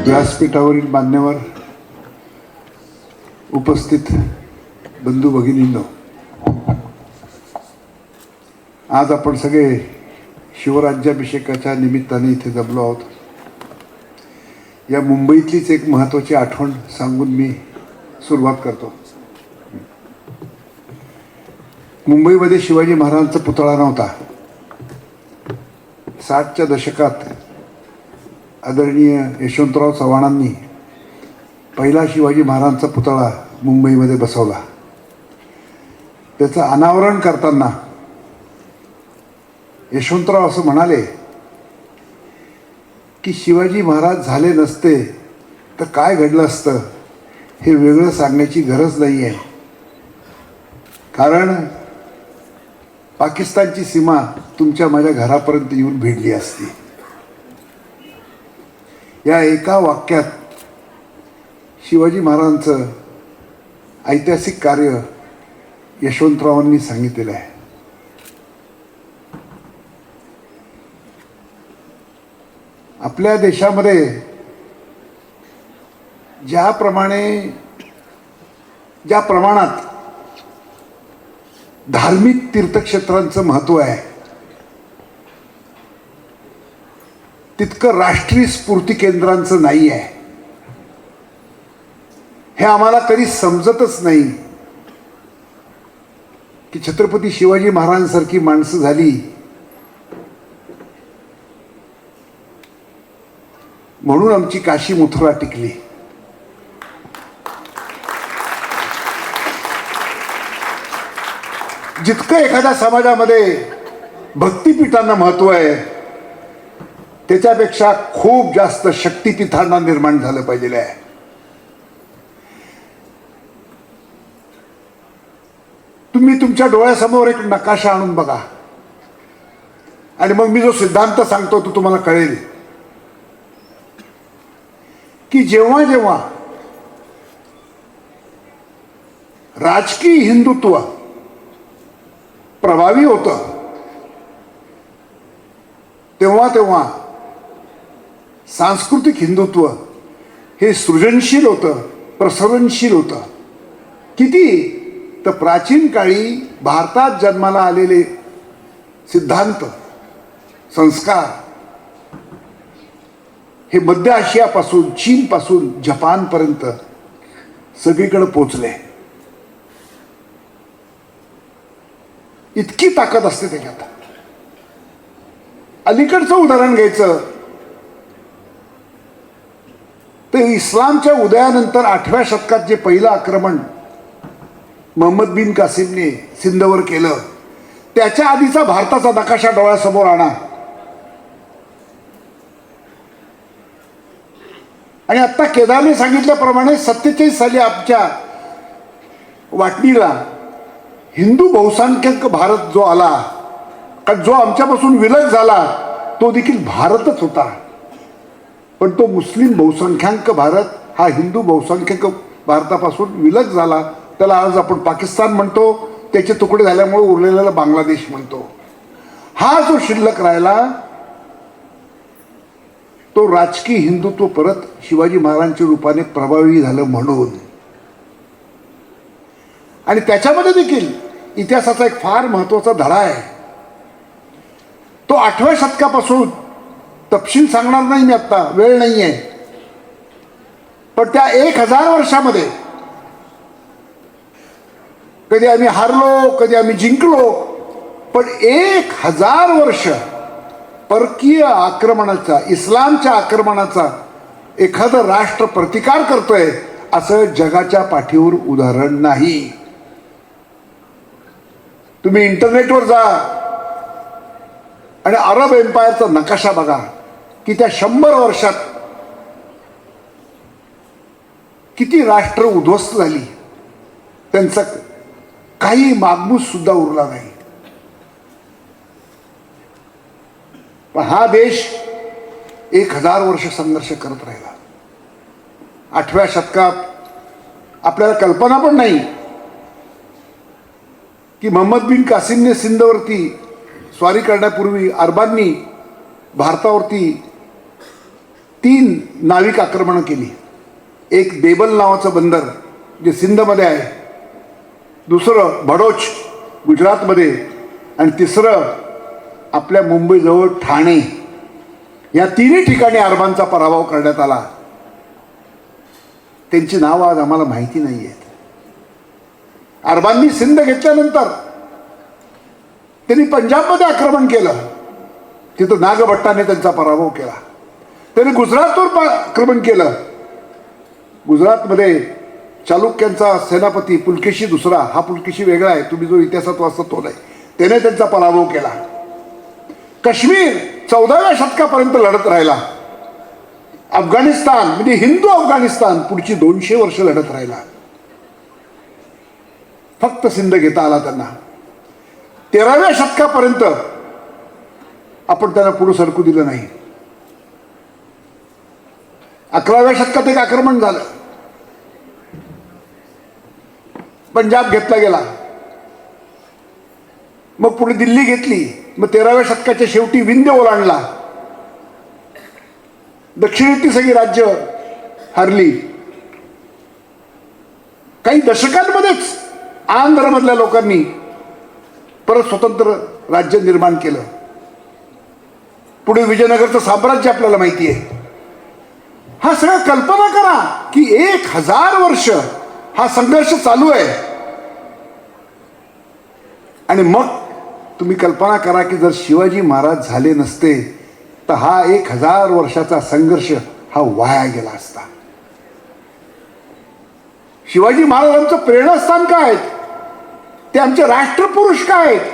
व्यासपीठावरील मान्यवर उपस्थित बंधू भगिनींनो, आज आपण सगळे शिवराज्याभिषेकाच्या निमित्ताने इथे जमलो आहोत. या मुंबईतलीच एक महत्त्वाची आठवण सांगून मी सुरुवात करतो. मुंबईमध्ये शिवाजी महाराजांचा पुतळा नव्हता. 60च्या दशकात आदरणीय यशवंतराव चव्हाणांनी पहिला शिवाजी महाराजांचा पुतळा मुंबईमध्ये बसवला. त्याचं अनावरण करताना यशवंतराव असं म्हणाले की शिवाजी महाराज झाले नसते तर काय घडलं असतं हे वेगळं सांगण्याची गरज नाही आहे, कारण पाकिस्तानची सीमा तुमच्या माझ्या घरापर्यंत येऊन भिडली असती. या एका वाक्यात शिवाजी महाराजांचं ऐतिहासिक कार्य यशवंतरावांनी सांगितलेलं आहे. आपल्या देशामध्ये ज्या प्रमाणात धार्मिक तीर्थक्षेत्रांचं महत्त्व आहे, तितकं राष्ट्रीय स्फूर्ती केंद्रांचं नाही आहे. हे आम्हाला कधी समजतच नाही की छत्रपती शिवाजी महाराजांसारखी माणसं झाली म्हणून आमची काशी मथुरा टिकली. जितकं एखाद्या समाजामध्ये भक्तिपीठांना महत्व आहे, त्याच्यापेक्षा खूप जास्त शक्तिपीठांना निर्माण झालं पाहिजे आहे. तुम्ही तुमच्या डोळ्यासमोर एक नकाशा आणून बघा आणि मग मी जो सिद्धांत सांगतो तो तुम्हाला कळेल की जेव्हा जेव्हा राजकीय हिंदुत्व प्रभावी होतं तेव्हा तेव्हा सांस्कृतिक हिंदुत्व हे सृजनशील होतं, प्रसरणशील होतं. किती तर प्राचीन काळी भारतात जन्माला आलेले सिद्धांत, संस्कार हे मध्य आशियापासून, चीनपासून जपानपर्यंत सगळीकडे पोचले. इतकी ताकद असते त्याच्यात. अलीकडचं उदाहरण घ्यायचं तर इस्लामच्या उदयानंतर 8व्या शतकात जे पहिलं आक्रमण मोहम्मद बिन कासिमने सिंधवर केलं, त्याच्या आधीचा भारताचा नकाशा डोळ्यासमोर आणा आणि आता केदारने सांगितल्याप्रमाणे 47 साली आमच्या वाटणीला हिंदू बहुसंख्यक भारत जो आला, कारण जो आमच्यापासून विलग झाला तो देखील भारतच होता, पण तो मुस्लिम बहुसंख्याक भारत हा हिंदू बहुसंख्यक भारतापासून विलग झाला. त्याला आज आपण पाकिस्तान म्हणतो, त्याचे तुकडे झाल्यामुळे उरलेला बांगलादेश म्हणतो. हा जो शिल्लक राहिला तो राजकीय हिंदुत्व परत शिवाजी महाराजांच्या रूपाने प्रभावी झालं म्हणून. आणि त्याच्यामध्ये देखील इतिहासाचा एक फार महत्त्वाचा धडा आहे. तो 8व्या शतकापासून तपशील सांगणार नाही मी, आत्ता वेळ नाही आहे, पण त्या 1000 वर्षामध्ये कधी आम्ही हारलो, कधी आम्ही जिंकलो, पण 1000 वर्ष परकीय आक्रमणाचा, इस्लामच्या आक्रमणाचा एखादं राष्ट्र प्रतिकार करतोय असं जगाच्या पाठीवर उदाहरण नाही. तुम्ही इंटरनेटवर जा आणि अरब एम्पायरचा नकाशा बघा की त्या 100 वर्षात किती राष्ट्र उद्ध्वस्त झाली, त्यांचा काही मागमूस सुद्धा उरला नाही. पण हा देश 1000 वर्ष संघर्ष करत राहिला. 8व्या शतकात आपल्याला कल्पना पण नाही की मोहम्मद बिन कासिमने सिंधवरती स्वारी करण्यापूर्वी अरबांनी भारतावरती 3 नाविक आक्रमणं केली. एक देबल नावाचं बंदर जे सिंधमध्ये आहे, दुसरं भडोच गुजरातमध्ये, आणि तिसरं आपल्या मुंबईजवळ ठाणे. या 3ही ठिकाणी अरबांचा पराभव करण्यात आला. त्यांची नावं आज आम्हाला माहिती नाही आहेत. अरबांनी सिंध घेतल्यानंतर त्यांनी पंजाबमध्ये आक्रमण केलं, तिथं नागभट्टाने त्यांचा पराभव केला. त्यांनी गुजरातवर आक्रमण केलं, गुजरातमध्ये चालुक्यांचा सेनापती पुलकेशी दुसरा, हा पुलकेशी वेगळा आहे, तुम्ही जो इतिहासात वाचता तो नाही, त्याने त्यांचा पराभव केला. काश्मीर 14व्या शतकापर्यंत लढत राहिला. अफगाणिस्तान म्हणजे हिंदू अफगाणिस्तान पुढची 200 वर्ष लढत राहिला. फक्त सिंध घेता आला त्यांना. 13व्या शतकापर्यंत आपण त्यांना पुढे सरकू दिलं नाही. 11व्या शतकात एक आक्रमण झालं, पंजाब घेतला गेला, मग पुढे दिल्ली घेतली, मग 13व्या शतकाच्या शेवटी विंध्य ओलांडला, दक्षिणेतली सगळी राज्य हरली. काही दशकांमध्येच आंध्रमधल्या लोकांनी परत स्वतंत्र राज्य निर्माण केलं. पुढे विजयनगरचं साम्राज्य आपल्याला माहिती आहे. हा सगळं कल्पना करा की 1000 वर्ष हा संघर्ष चालू आहे. आणि मग तुम्ही कल्पना करा की जर शिवाजी महाराज झाले नसते तर हा 1000 वर्षाचा संघर्ष हा वाया गेला असता. शिवाजी महाराजांचं प्रेरणास्थान काय आहेत, ते आमचे राष्ट्रपुरुष काय आहेत,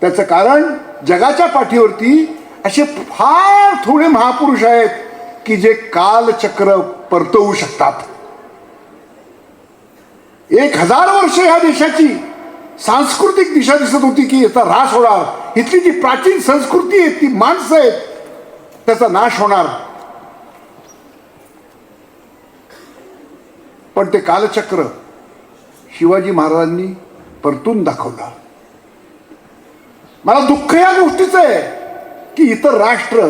त्याचं कारण जगाच्या पाठीवरती असे फार थोडे महापुरुष आहेत की जे कालचक्र परतवू शकतात. 1000 वर्ष ह्या देशाची सांस्कृतिक दिशा दिसत होती की याचा ऱ्हास होणार, इथली जी प्राचीन संस्कृती आहे, ती माणसं आहेत, त्याचा नाश होणार. पण ते कालचक्र शिवाजी महाराजांनी परतून दाखवलं. मला दुःख या गोष्टीचं आहे की इतर राष्ट्र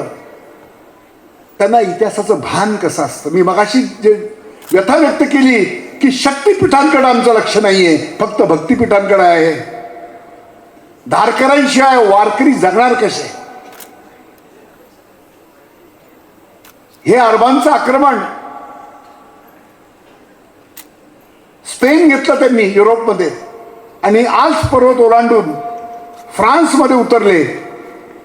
त्यांना इतिहासाचं भान कसं असतं. मी मगाशी जे व्यथा व्यक्त केली की शक्तिपीठांकडे आमचं लक्ष नाहीये, फक्त भक्तिपीठांकडे आहे. धारकऱ्यांशिवाय वारकरी जगणार कसे. हे अरबांचं आक्रमण स्पेन घेतलं त्यांनी युरोपमध्ये, आणि आल्प्स पर्वत ओलांडून फ्रान्समध्ये उतरले.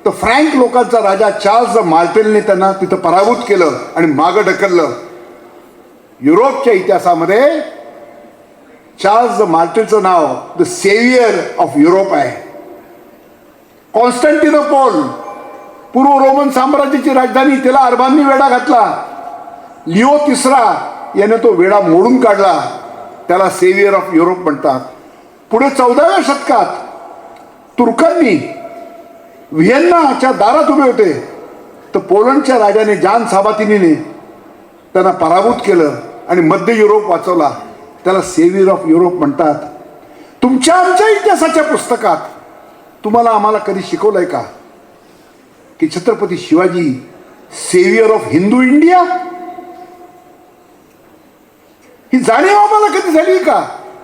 तर फ्रँक लोकांचा राजा चार्ल्स द मार्टेलने त्यांना तिथं पराभूत केलं आणि मागं ढकललं. युरोपच्या इतिहासामध्ये चार्ल्स द मार्टेलचं नाव द सेव्हियर ऑफ युरोप आहे. कॉन्स्टँटिनोपोल पूर्व रोमन साम्राज्याची राजधानी, त्याला अरबांनी वेढा घातला. लिओ तिसरा याने तो वेढा मोडून काढला, त्याला सेव्हियर ऑफ युरोप म्हणतात. पुढे 14व्या शतकात तुर्कांनी व्हिएन्नाच्या दारात उभे होते, तर पोलंडच्या राजाने जान साबातिनीने त्यांना पराभूत केलं आणि मध्य युरोप वाचवला. त्याला सेव्हियर ऑफ युरोप म्हणतात. तुमच्या आमच्या इतिहासाच्या पुस्तकात तुम्हाला आम्हाला कधी शिकवलंय का की Chhatrapati Shivaji saviour of Hindu India? ही जाणीव आम्हाला कधी झाली का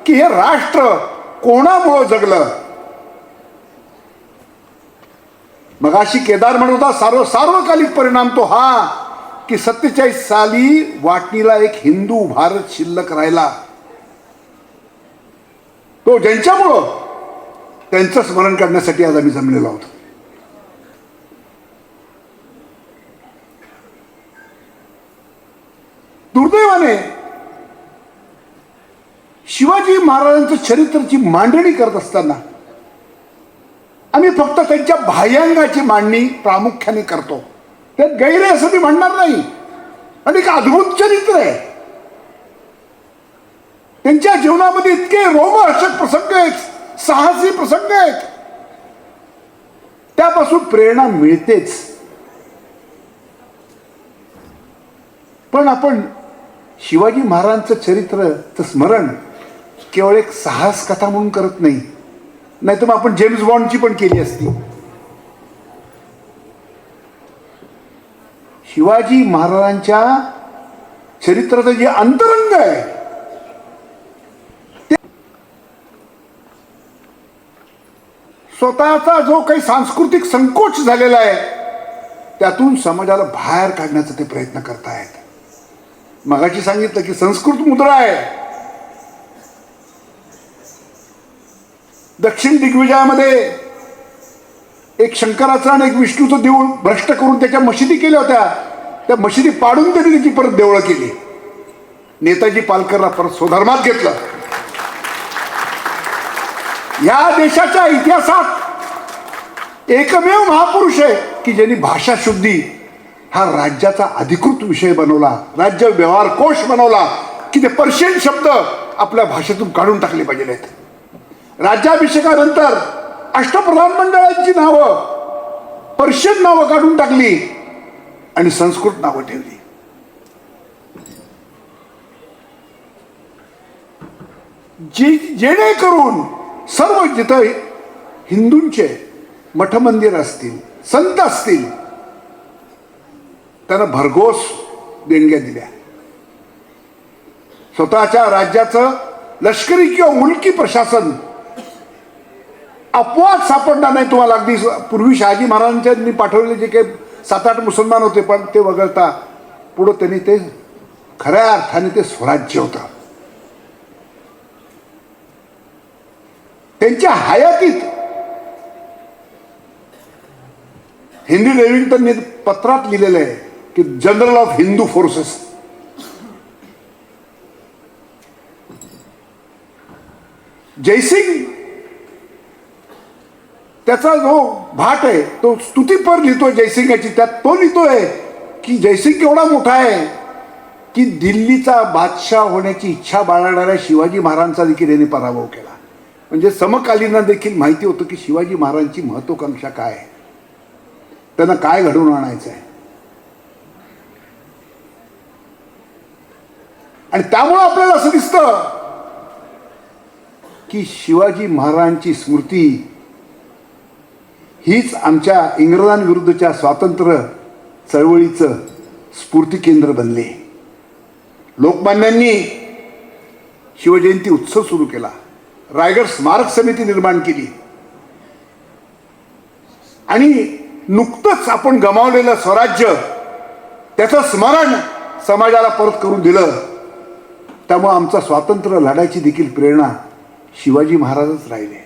की हे राष्ट्र कोणामुळं जगलं? मगाशी केदार म्हणत होता सार्वकालिक परिणाम तो हा की 47 साली वाटणीला एक हिंदू भारत शिल्लक राहिला. तो ज्यांच्यामुळं त्यांचं स्मरण करण्यासाठी आज आम्ही जमलेलो आहोत. दुर्दैवाने शिवाजी महाराजांचं चरित्राची मांडणी करत असताना आम्ही फक्त त्यांच्या बाह्यांगाची मांडणी प्रामुख्याने करतो. त्यात गैर आहे असं मी म्हणणार नाही, आणि एक अद्भुत चरित्र आहे. त्यांच्या जीवनामध्ये इतके रोमहर्षक प्रसंग आहेत, साहसी प्रसंग आहेत, त्यापासून प्रेरणा मिळतेच. पण आपण शिवाजी महाराजांचं चरित्रचं स्मरण केवळ एक साहस कथा म्हणून करत नाही, नाही तर मग आपण जेम्स बॉन्डची पण केली असती. शिवाजी महाराजांच्या चरित्राचं जे अंतरंग आहे ते स्वतःचा जो काही सांस्कृतिक संकोच झालेला आहे त्यातून समाजाला बाहेर काढण्याचा ते प्रयत्न करतायत. मगाशी सांगितलं की संस्कृत मुद्रा आहे. दक्षिण दिग्विजयामध्ये एक शंकराचं आणि एक विष्णूचं देऊळ भ्रष्ट करून त्याच्या मशिदी केल्या होत्या. त्या मशिदी पाडून त्यांनी त्याची परत देवळं केली. नेताजी पालकरला परत स्वधर्मात घेतलं. या देशाच्या इतिहासात एकमेव महापुरुष आहे की ज्यांनी भाषा शुद्धी हा राज्याचा अधिकृत विषय बनवला, राज्य व्यवहार कोश बनवला की ते पर्शियन शब्द आपल्या भाषेतून काढून टाकले पाहिजे आहेत. राज्याभिषेकानंतर अष्टप्रधान मंडळांची नावं पर्शियन नावं काढून टाकली आणि संस्कृत नावं ठेवली. जेणेकरून सर्व जिथं हिंदूंचे मठ मंदिर असतील, संत असतील, त्यांना भरघोस देणग्या दिल्या. स्वतःच्या राज्याचं लष्करी किंवा मुलकी प्रशासन अपवाद सापडणार नाही तुम्हाला. अगदी पूर्वी शहाजी महाराजांनी पाठवलेले जे काही 7-8 मुसलमान होते पण ते वगळता पुढं त्यांनी ते खऱ्या अर्थाने ते स्वराज्य होतं. त्यांच्या हयातीत हेनरी रेव्हिंग्टनने पत्रात लिहिलेलं आहे की general of Hindu forces. Jaisingh त्याचा जो भाट आहे तो स्तुतीपर लिहितोय जयसिंगाची. त्यात तो लिहितोय की जयसिंग केवढा मोठा आहे की दिल्लीचा बादशाह होण्याची इच्छा बाळगणाऱ्या शिवाजी महाराजांचा देखील याने पराभव केला. म्हणजे समकालीन देखील माहिती होतं की शिवाजी महाराजांची महत्वाकांक्षा काय आहे, त्यांना काय घडवून आणायचं आहे. आणि त्यामुळं आपल्याला असं दिसतं की शिवाजी महाराजांची स्मृती हीच आमच्या इंग्रजांविरुद्धच्या स्वातंत्र्य चळवळीचं स्फूर्ती केंद्र बनले. लोकमान्यांनी शिवजयंती उत्सव सुरू केला, रायगड स्मारक समिती निर्माण केली आणि नुकतंच आपण गमावलेलं स्वराज्य त्याचं स्मरण समाजाला परत करून दिलं. त्यामुळे आमचा स्वातंत्र्य लढायची देखील प्रेरणा शिवाजी महाराजच राहिले.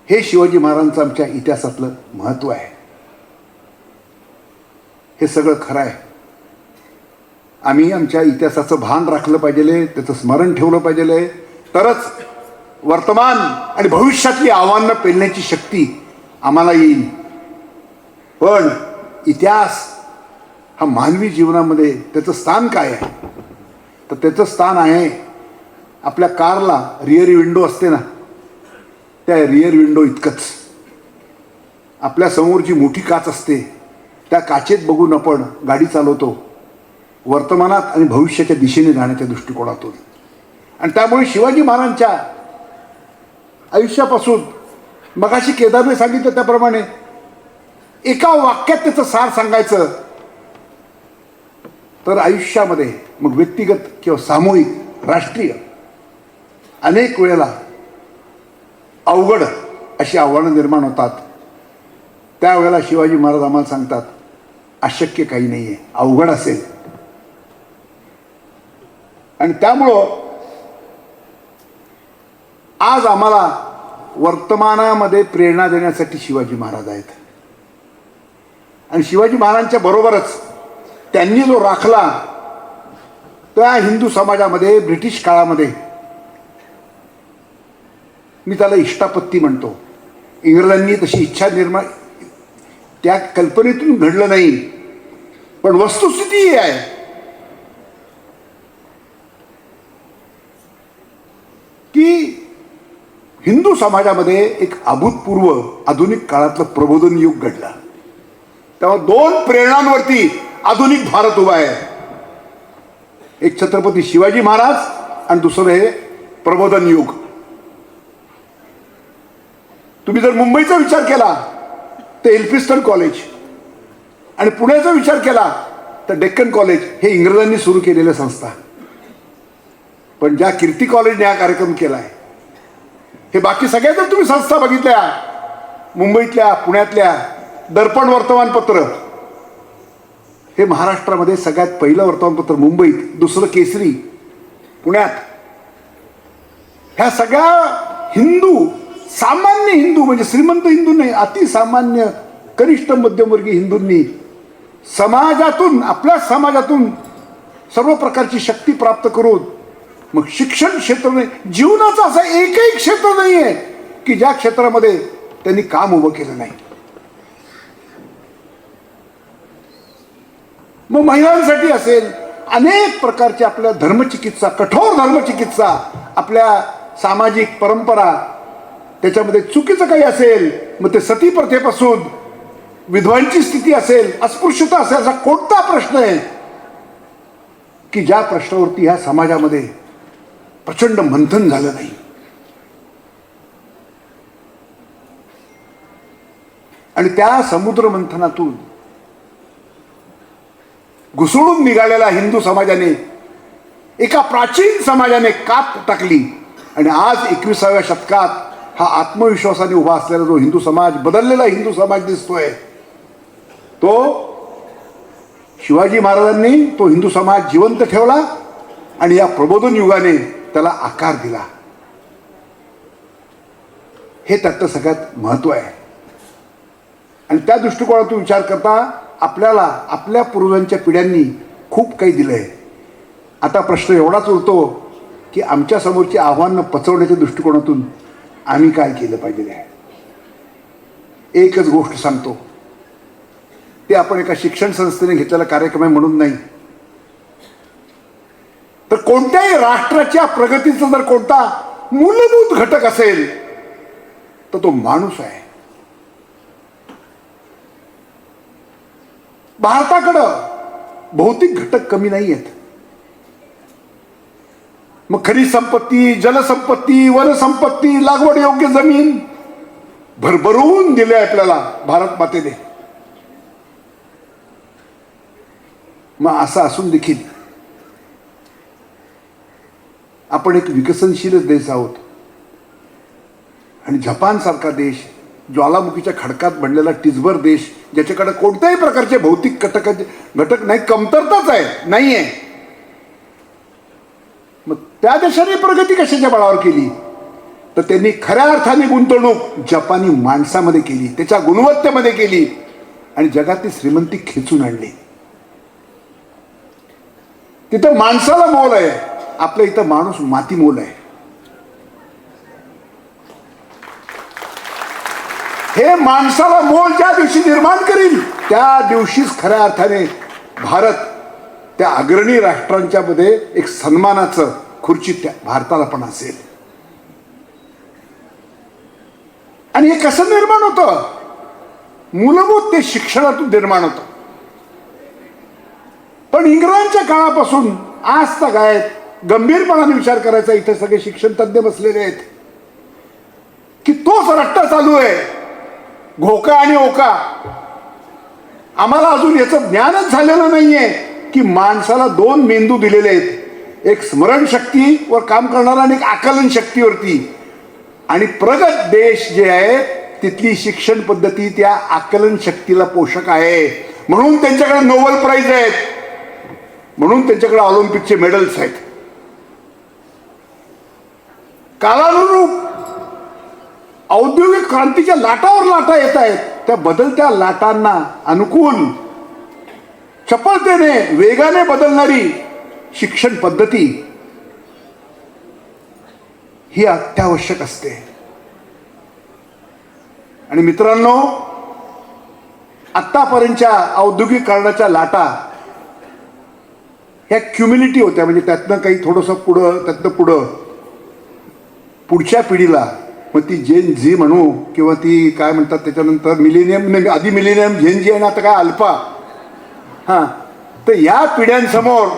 हे शिवाजी महाराजांचं आमच्या इतिहासातलं महत्व आहे. हे सगळं खरं आहे. आम्ही आमच्या इतिहासाचं भान राखलं पाहिजे, त्याचं स्मरण ठेवलं पाहिजे, तरच वर्तमान आणि भविष्यातली आव्हानं पेलण्याची शक्ती आम्हाला येईल. पण इतिहास हा मानवी जीवनामध्ये त्याचं स्थान काय आहे, तर त्याचं स्थान आहे आपल्या कारला रिअर विंडो असते ना, त्या रिअर विंडो इतकंच. आपल्या समोरची मोठी काच असते, त्या काचेत बघून आपण गाडी चालवतो वर्तमानात आणि भविष्याच्या दिशेने जाण्याच्या दृष्टिकोनातून. आणि त्यामुळे शिवाजी महाराजांच्या आयुष्यापासून मगाशी केदारने सांगितलं त्याप्रमाणे एका वाक्यात त्याचं सार सांगायचं तर आयुष्यामध्ये मग व्यक्तिगत किंवा सामूहिक, राष्ट्रीय अनेक वेळेला अवघड अशी आव्हानं निर्माण होतात. त्यावेळेला शिवाजी महाराज आम्हाला सांगतात अशक्य काही नाही आहे, अवघड असेल. आणि त्यामुळं आज आम्हाला वर्तमानामध्ये प्रेरणा देण्यासाठी शिवाजी महाराज आहेत. आणि शिवाजी महाराजांच्या बरोबरच त्यांनी जो राखला त्या हिंदू समाजामध्ये ब्रिटिश काळामध्ये, मी त्याला इष्टापत्ती म्हणतो. इंग्रजांनी तशी इच्छा निर्माण त्या कल्पनेतून घडलं नाही, पण वस्तुस्थिती ही आहे की हिंदू समाजामध्ये एक अभूतपूर्व आधुनिक काळातलं प्रबोधन युग घडलं. तेव्हा 2 प्रेरणांवरती आधुनिक भारत उभा आहे. एक छत्रपती शिवाजी महाराज आणि दुसरं हे प्रबोधन युग. तुम्ही जर मुंबईचा विचार केला तर एल्फिन्स्टन कॉलेज, आणि पुण्याचा विचार केला तर डेक्कन कॉलेज हे इंग्रजांनी सुरू केलेल्या संस्था, पण ज्या कीर्ती कॉलेजने हा कार्यक्रम केलाय, हे बाकी सगळ्या जर तुम्ही संस्था बघितल्या, मुंबईतल्या, पुण्यातल्या, दर्पण वर्तमानपत्र हे महाराष्ट्रामध्ये सगळ्यात पहिलं वर्तमानपत्र मुंबईत, दुसरं केसरी पुण्यात, ह्या सगळ्या हिंदू, सामान्य हिंदू म्हणजे श्रीमंत हिंदू नाही, अतिसामान्य कनिष्ठ मध्यमवर्गीय हिंदूंनी समाजातून, आपल्या समाजातून सर्व प्रकारची शक्ती प्राप्त करून मग शिक्षण क्षेत्र नाही, जीवनाचं असं एकही क्षेत्र नाही आहे की ज्या क्षेत्रामध्ये त्यांनी काम उभं केलं नाही. मग महिलांसाठी असेल, अनेक प्रकारच्या आपल्या धर्मचिकित्सा, कठोर धर्मचिकित्सा, आपल्या सामाजिक परंपरा, त्याच्यामध्ये चुकीचं काही असेल, मग ते सती प्रथेपासून विधवांची स्थिती असेल, अस्पृश्यता असेल, असा कोणता प्रश्न आहे की ज्या प्रश्नावरती ह्या समाजामध्ये प्रचंड मंथन झालं नाही. आणि त्या समुद्र मंथनातून घुसळून निघालेल्या हिंदू समाजाने, एका प्राचीन समाजाने कात टाकली. आणि आज 21व्या शतकात हा आत्मविश्वासाने उभा असलेला जो हिंदू समाज, बदललेला हिंदू समाज दिसतोय, तो शिवाजी महाराजांनी तो हिंदू समाज जिवंत ठेवला आणि या प्रबोधन युगाने त्याला आकार दिला. हे त्याचं सगळ्यात महत्व आहे. आणि त्या दृष्टिकोनातून विचार करता आपल्याला आपल्या पूर्वजांच्या पिढ्यांनी खूप काही दिलंय. आता प्रश्न एवढाच उरतो की आमच्या समोरची आव्हानं पचवण्याच्या दृष्टिकोनातून आम्ही काय केलं पाहिजे. एकच गोष्ट सांगतो, ते आपण एका शिक्षण संस्थेने घेतलेला कार्यक्रम आहे म्हणून नाही, तर कोणत्याही राष्ट्राच्या प्रगतीचा जर कोणता मूलभूत घटक असेल तर तो माणूस आहे. भारताकडं भौतिक घटक कमी नाही आहेत. मग खनिज संपत्ती, जलसंपत्ती, वनसंपत्ती, लागवड योग्य जमीन भरभरून दिले आपल्याला भारत मातेने. मग असं असून देखील आपण एक विकसनशील देश आहोत. आणि जपान सारखा देश, ज्वालामुखीच्या खडकात बनलेला टिचभर देश, ज्याच्याकडे कोणत्याही प्रकारचे भौतिक घटक नाही, कमतरताच आहे, नाहीये. मग त्या देशाने प्रगती कशाच्या बळावर केली? तर त्यांनी खऱ्या अर्थाने गुंतवणूक जपानी माणसामध्ये केली, त्याच्या गुणवत्तेमध्ये केली आणि जगातली श्रीमंती खेचून आणली. तिथं माणसाला मोल आहे, आपल्या इथं माणूस माती मोल आहे. हे माणसाला मोल ज्या दिवशी निर्माण करील त्या दिवशीच खऱ्या अर्थाने भारत त्या अग्रणी राष्ट्रांच्या मध्ये एक सन्मानाचं खुर्ची त्या भारताला पण असेल. आणि हे कसं निर्माण होतं? मूलभूत ते शिक्षणातून निर्माण होतं. पण इंग्रजांच्या काळापासून आज तक आहेत, गंभीरपणाने विचार करायचा, इथे सगळे शिक्षण तज्ञ बसलेले आहेत, की तोच रट्टा चालू आहे, घोका आणि ओका. आम्हाला अजून याचं ज्ञानच झालेलं नाहीये की माणसाला दोन मेंदू दिलेले आहेत, एक स्मरणशक्तीवर काम करणारा आणि एक आकलन शक्तीवरती. आणि प्रगत देश जे आहे तिथली शिक्षण पद्धती त्या आकलन शक्तीला पोषक आहे. म्हणून त्यांच्याकडे नोबेल प्राइज आहेत, म्हणून त्यांच्याकडे ऑलिम्पिकचे मेडल्स आहेत. कालानुरूप औद्योगिक क्रांतीच्या लाटावर लाटा येत आहेत. त्या बदलत्या लाटांना अनुकूल चपळतेने वेगाने बदलणारी शिक्षण पद्धती ही अत्यावश्यक असते. आणि मित्रांनो, आतापर्यंतच्या औद्योगिकरणाच्या लाटा ह्या क्युम्युनिटी होत्या, म्हणजे त्यातनं काही थोडंसं पुढं, त्यातनं पुढं पुढच्या पिढीला, मग ती जेन झी म्हणू किंवा ती काय म्हणतात त्याच्यानंतर मिलेनियम, आधी मिलेनियम, झेन जी आहे ना, आता काय अल्फा. हां, तर या पिढ्यांसमोर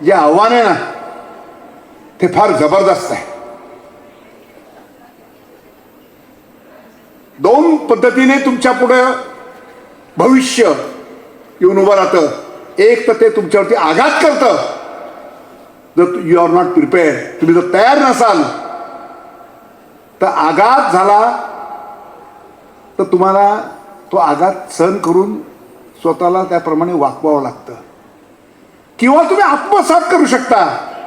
जे आव्हान आहे ना ते फार जबरदस्त आहे. दोन पद्धतीने तुमच्या पुढे भविष्य येऊन उभं राहतं, एक तर ते तुमच्यावरती आघात करतं. जर यू आर नॉट प्रिपेअर्ड, तुम्ही जर तयार नसाल तर आघात झाला तर तुम्हाला तो आघात सहन करून स्वतःला त्याप्रमाणे वागवावं लागतं. किंवा तुम्ही आत्मसात करू शकता.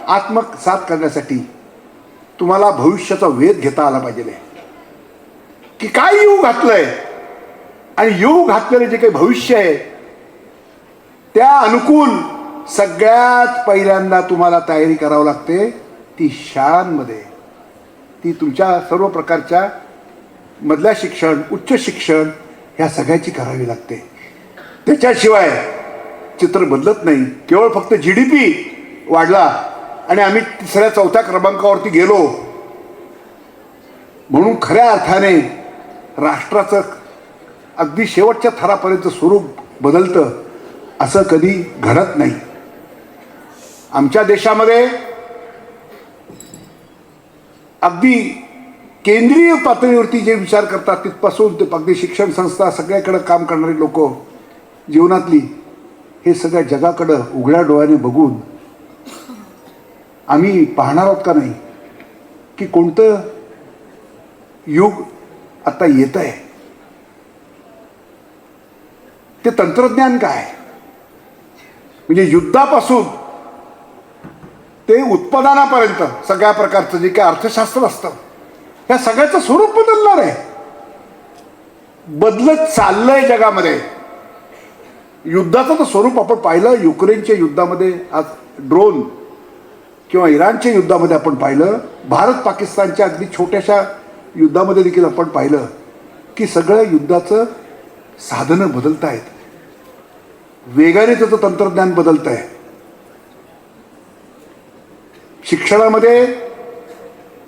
आत्मसात करण्यासाठी तुम्हाला भविष्याचा वेध घेता आला पाहिजे की काय येऊ घातलंय, आणि येऊ घातलेलं जे काही भविष्य आहे त्या अनुकूल सगळ्यात पहिल्यांदा तुम्हाला तयारी करावी लागते. ती शाळांमध्ये, ती तुमच्या सर्व प्रकारच्या मधल्या शिक्षण, उच्च शिक्षण, ह्या सगळ्याची करावी लागते. त्याच्याशिवाय चित्र बदलत नाही. केवळ फक्त GDP वाढला आणि आम्ही तिसऱ्या चौथ्या क्रमांकावरती गेलो म्हणून खऱ्या अर्थाने राष्ट्राचं अगदी शेवटच्या थरापर्यंत स्वरूप बदलतं असं कधी घडत नाही. आमच्या देशामध्ये अगदी केंद्रीय पातळीवरती जे विचार करतात तिथपासून ते अगदी शिक्षण संस्था सगळ्याकडे काम करणारी लोक जीवनातली, हे सगळ्या जगाकडं उघड्या डोळ्याने बघून आम्ही पाहणार आहोत का नाही की कोणतं युग आता येत आहे. ते तंत्रज्ञान काय, म्हणजे युद्धापासून ते उत्पादनापर्यंत सगळ्या प्रकारचं जे काही अर्थशास्त्र असतं या सगळ्याचं स्वरूप बदलणार आहे. बदलत चाललंय जगामध्ये. युद्धाचं तर स्वरूप आपण पाहिलं युक्रेनच्या युद्धामध्ये, आज ड्रोन किंवा इराणच्या युद्धामध्ये आपण पाहिलं, भारत पाकिस्तानच्या अगदी छोट्याशा युद्धामध्ये देखील आपण पाहिलं की सगळ्या युद्धाचं साधनं बदलत आहेत. वेगाने त्याचं तंत्रज्ञान बदलत आहे. शिक्षणामध्ये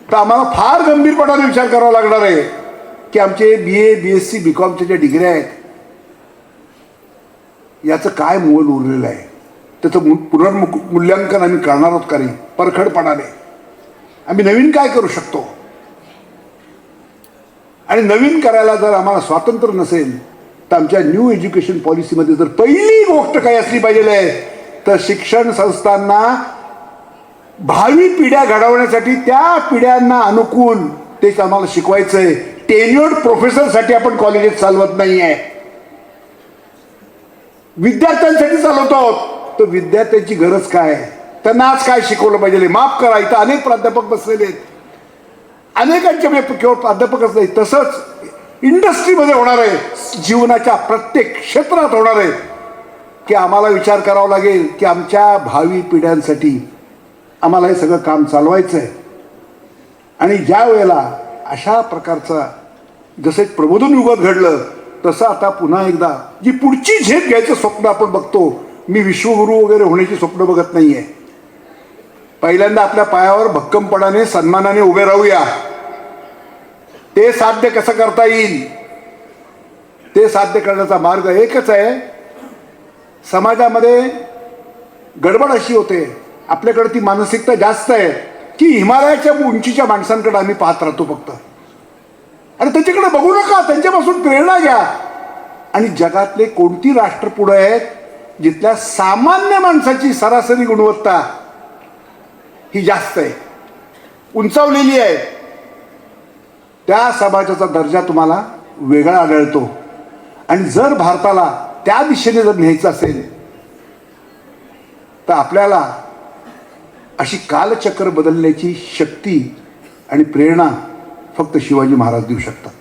तर आम्हाला फार गंभीरपणाने विचार करावा लागणार आहे की आमचे BA, BSc, BComच्या ज्या डिग्र्या आहेत याचं काय मोल उरलेलं आहे, त्याचं पुनर्मूल्यांकन आम्ही करणार आहोत का नाही परखडपणाने. आम्ही नवीन काय करू शकतो, आणि नवीन करायला जर आम्हाला स्वातंत्र्य नसेल तर आमच्या न्यू एज्युकेशन पॉलिसीमध्ये जर पहिली गोष्ट काही असली पाहिजे तर शिक्षण संस्थांना भावी पिढ्या घडवण्यासाठी त्या पिढ्यांना अनुकूल तेच आम्हाला शिकवायचंय. टेन्युअर्ड प्रोफेसरसाठी आपण कॉलेजेस चालवत नाहीये, विद्यार्थ्यांसाठी चालवतो आहोत. तर विद्यार्थ्यांची गरज काय, त्यांना आज काय शिकवलं पाहिजे. माफ करा, इथं अनेक प्राध्यापक बसलेले आहेत, अनेकांच्या म्हणजे केवळ प्राध्यापकच नाही, तसंच इंडस्ट्रीमध्ये होणार आहे, जीवनाच्या प्रत्येक क्षेत्रात होणार आहे की आम्हाला विचार करावा लागेल की आमच्या भावी पिढ्यांसाठी आम्हाला हे सगळं काम चालवायचं आहे. आणि ज्या वेळेला अशा प्रकारचा जसं एक प्रबोधन युगात घडलं तसं आता पुन्हा एकदा जी पुढची झेप घ्यायचं स्वप्न आपण बघतो. मी विश्वगुरू वगैरे होण्याची स्वप्न बघत नाही आहे. पहिल्यांदा आपल्या पायावर भक्कमपणाने सन्मानाने उभे राहूया. ते साध्य कसं करता येईल, ते साध्य करण्याचा मार्ग एकच आहे. समाजामध्ये गडबड अशी होते, आपल्याकडे ती मानसिकता जास्त आहे की हिमालयाच्या उंचीच्या माणसांकडे आम्ही पाहत राहतो फक्त, आणि त्यांच्याकडे बघू नका, त्यांच्यापासून प्रेरणा घ्या. आणि जगातले कोणती राष्ट्र पुढे आहेत जिथल्या सामान्य माणसाची सरासरी गुणवत्ता ही जास्त आहे, उंचावलेली आहे, त्या समाजाचा दर्जा तुम्हाला वेगळा आढळतो. आणि जर भारताला त्या दिशेने जर न्यायचं असेल तर आपल्याला अशी कालचक्र बदलण्याची शक्ती आणि प्रेरणा फक्त शिवाजी महाराज देऊ शकतात.